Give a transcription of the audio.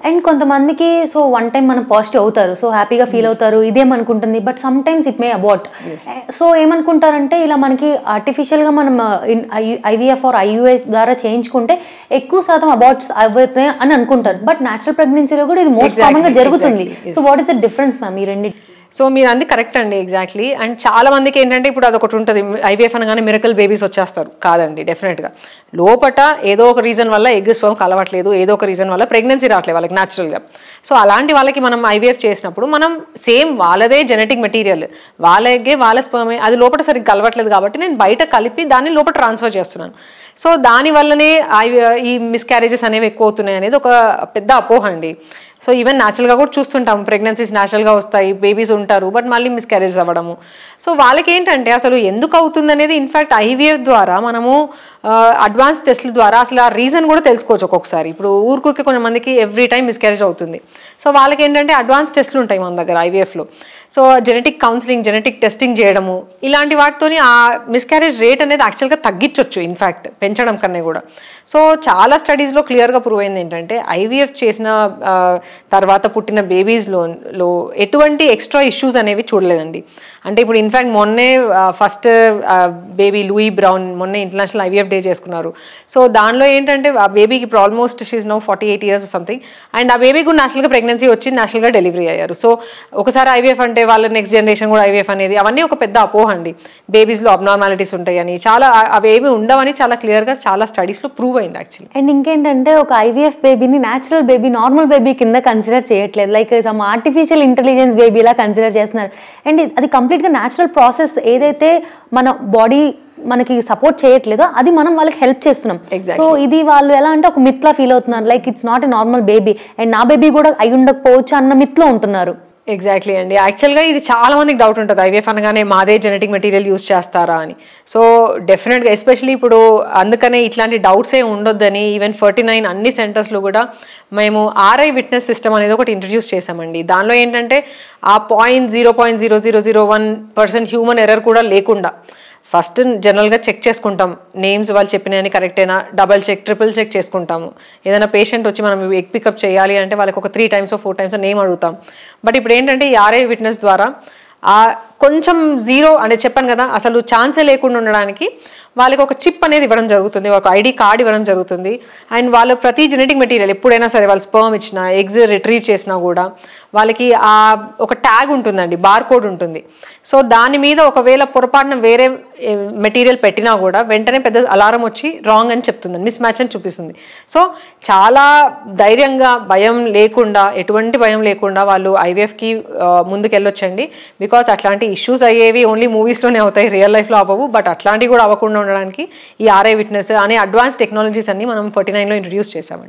And కొంతమందికి so one time మనం positive అవుతారు, సో హ్యాపీగా ఫీల్ అవుతారు, ఇదేమనుకుంటుంది, but sometimes it may abort. So ఏమనుకుంటారంటే ఇలా మనకి ఆర్టిఫిషియల్గా మనం ఐవీఎఫ్ ఆర్ ఐయుఎస్ ద్వారా చేయించుకుంటే ఎక్కువ శాతం అబార్ట్స్ అవుతాయి అని అనుకుంటారు, బట్ న్యాచురల్ ప్రెగ్నెన్సీలో కూడా ఇది మోస్ట్ కామన్గా జరుగుతుంది. So what is the difference ma'am ఈ రెండు? సో మీరు అంది కరెక్ట్ అండి, ఎగ్జాక్ట్లీ. అండ్ చాలా మందికి ఏంటంటే ఇప్పుడు అదొకటి ఉంటుంది, ఐవీఎఫ్ అనగానే మిరకల్ బేబీస్ వచ్చేస్తారు. కాదండి, డెఫినెట్గా లోపట ఏదో ఒక రీజన్ వల్ల ఎగ్ స్పర్మ్ కలవట్లేదు, ఏదో ఒక రీజన్ వల్ల ప్రెగ్నెన్సీ రావట్లేదు వాళ్ళకి న్యాచురల్గా. సో అలాంటి వాళ్ళకి మనం ఐవీఎఫ్ చేసినప్పుడు మనం సేమ్ వాళ్ళదే జెనెటిక్ మెటీరియల్, వాళ్ళ ఎగ్గే వాళ్ళ స్పర్మే, అది లోపల సరిగ్గా కలవట్లేదు కాబట్టి నేను బయట కలిపి దాన్ని లోపల ట్రాన్స్ఫర్ చేస్తున్నాను. సో దానివల్లనే ఈ మిస్క్యారేజెస్ అనేవి ఎక్కువ అవుతున్నాయి అనేది ఒక పెద్ద అపోహ అండి. సో ఈవెన్ న్యాచురల్గా కూడా చూస్తుంటాం, ప్రెగ్నెన్సీస్ న్యాచురల్గా వస్తాయి, బేబీస్ ఉంటారు, బట్ మళ్ళీ మిస్క్యారేజ్ అవ్వడము. సో వాళ్ళకి ఏంటంటే అసలు ఎందుకు అవుతుంది అనేది ఇన్ఫ్యాక్ట్ ఐవీఎఫ్ ద్వారా మనము అడ్వాన్స్ టెస్ట్ల ద్వారా అసలు ఆ రీజన్ కూడా తెలుసుకోవచ్చు. ఒక్కొక్కసారి ఇప్పుడు ఊరికి కొంతమందికి ఎవ్రీ టైం మిస్క్యారేజ్ అవుతుంది. సో వాళ్ళకి ఏంటంటే అడ్వాన్స్ టెస్ట్లు ఉంటాయి మన దగ్గర ఐవీఎఫ్లో. So genetic counselling, genetic testing చేయడము, ఇలాంటి వాటితోని ఆ మిస్క్యారేజ్ రేట్ అనేది యాక్చువల్గా తగ్గించవచ్చు, ఇన్ఫ్యాక్ట్ పెంచడం కన్నా కూడా. సో చాలా స్టడీస్లో క్లియర్గా ప్రూవ్ అయింది ఏంటంటే ఐవీఎఫ్ చేసిన తర్వాత పుట్టిన బేబీస్లో ఎటువంటి ఎక్స్ట్రా ఇష్యూస్ అనేవి చూడలేదండి. అంటే ఇప్పుడు ఇన్ఫ్యాక్ట్ మొన్నే ఫస్ట్ బేబీ లూయి బ్రౌన్ మొన్నే ఇంటర్నేషనల్ ఐవీఎఫ్ డే చేసుకున్నారు. సో దానిలో ఏంటంటే ఆ బేబీకి ఇప్పుడు almost she is now 48 years something, and ఆ బేబీ కూడా నేషనల్గా ప్రెగ్నెన్సీ వచ్చి నేషనల్గా డెలివరీ అయ్యారు. సో ఒకసారి ఐవీఎఫ్ అంటే వాళ్ళ నెక్స్ట్ జనరేషన్ కూడా ఐవీఎఫ్ అనేది అవన్నీ ఒక పెద్ద అపోహ అండి. బేబీస్లో అబ్నార్మాలిటీస్ ఉంటాయని, చాలా అవి ఏమి ఉండవని చాలా క్లియర్గా చాలా స్టడీస్లో ప్రూవ్ అయింది యాక్చువల్లీ. అండ్ ఇంకేంటంటే ఒక ఐవీఎఫ్ బేబీని న్యాచురల్ బేబీ, నార్మల్ బేబీ కింద కన్సిడర్ చేయట్లేదు, లైక్ సమ్ ఆర్టిఫిషియల్ ఇంటెలిజెన్స్ బేబీలా కన్సిడర్ చేస్తున్నారు. అండ్ అది కంప్లీట్గా న్యాచురల్ ప్రాసెస్, ఏదైతే మన బాడీ మనకి సపోర్ట్ చేయట్లేదో అది మనం వాళ్ళకి హెల్ప్ చేస్తున్నాం. సో ఇది వాళ్ళు ఎలా అంటే ఒక మిత్లా ఫీల్ అవుతున్నారు, like it's not a normal baby and నా బేబీ కూడా అయి ఉండకపోవచ్చు అన్న మిత్లో ఉంటున్నారు. ఎగ్జాక్ట్లీ అండి. యాక్చువల్గా ఇది చాలా మందికి డౌట్ ఉంటుంది, ఐవీఎఫ్ అనగానే మాదే జెనెటిక్ మెటీరియల్ యూస్ చేస్తారా అని. సో డెఫినెట్గా ఎస్పెషలీ ఇప్పుడు అందుకనే ఇట్లాంటి డౌట్సే ఉండొద్దని ఈవెన్ 49 అన్ని సెంటర్స్లో కూడా మేము ఆర్ఐ విట్నెస్ సిస్టమ్ అనేది ఒకటి ఇంట్రడ్యూస్ చేసామండి. దానిలో ఏంటంటే ఆ 0.0001% హ్యూమన్ ఎర్రర్ కూడా లేకుండా ఫస్ట్ జనరల్గా చెక్ చేసుకుంటాం, నేమ్స్ వాళ్ళు చెప్పినవి కరెక్టేనా, డబల్ చెక్, ట్రిపుల్ చెక్ చేసుకుంటాము. ఏదైనా పేషెంట్ వచ్చి మనం ఎగ్ పికప్ చేయాలి అంటే వాళ్ళకి ఒక 3 times 4 times నేమ్ అడుగుతాం. బట్ ఇప్పుడు ఏంటంటే ఈ ఆర్ఐ విట్నెస్ ద్వారా కొంచెం జీరో అంటే చెప్పాను కదా, అసలు ఛాన్సే లేకుండా ఉండడానికి వాళ్ళకి ఒక చిప్ అనేది ఇవ్వడం జరుగుతుంది, ఒక ఐడి కార్డ్ ఇవ్వడం జరుగుతుంది. అండ్ వాళ్ళు ప్రతి జెనెటిక్ మెటీరియల్ ఎప్పుడైనా సరే వాళ్ళు స్పర్మ్ ఇచ్చినా, ఎగ్స్ రిట్రీవ్ చేసినా కూడా వాళ్ళకి ఒక ట్యాగ్ ఉంటుందండి, బార్ కోడ్ ఉంటుంది. సో దాని మీద ఒకవేళ పొరపాటున వేరే మెటీరియల్ పెట్టినా కూడా వెంటనే పెద్ద అలారం వచ్చి రాంగ్ అని చెప్తుంది, మిస్ మ్యాచ్ అని చూపిస్తుంది. సో చాలా ధైర్యంగా, భయం లేకుండా, ఎటువంటి భయం లేకుండా వాళ్ళు ఐవీఎఫ్కి ముందుకెళ్ళొచ్చండి. బికాస్ అట్లాంటి ఇష్యూస్ అయ్యేవి ఓన్లీ మూవీస్లోనే అవుతాయి, రియల్ లైఫ్లో అవ్వవు. బట్ అట్లాంటివి కూడా అవ్వకుండా ఉండడానికి ఈ ఆర్ఐ విట్నెస్ అనే అడ్వాన్స్ టెక్నాలజీస్ అన్ని మనం 49లో ఇంట్రడ్యూస్ చేసామండి.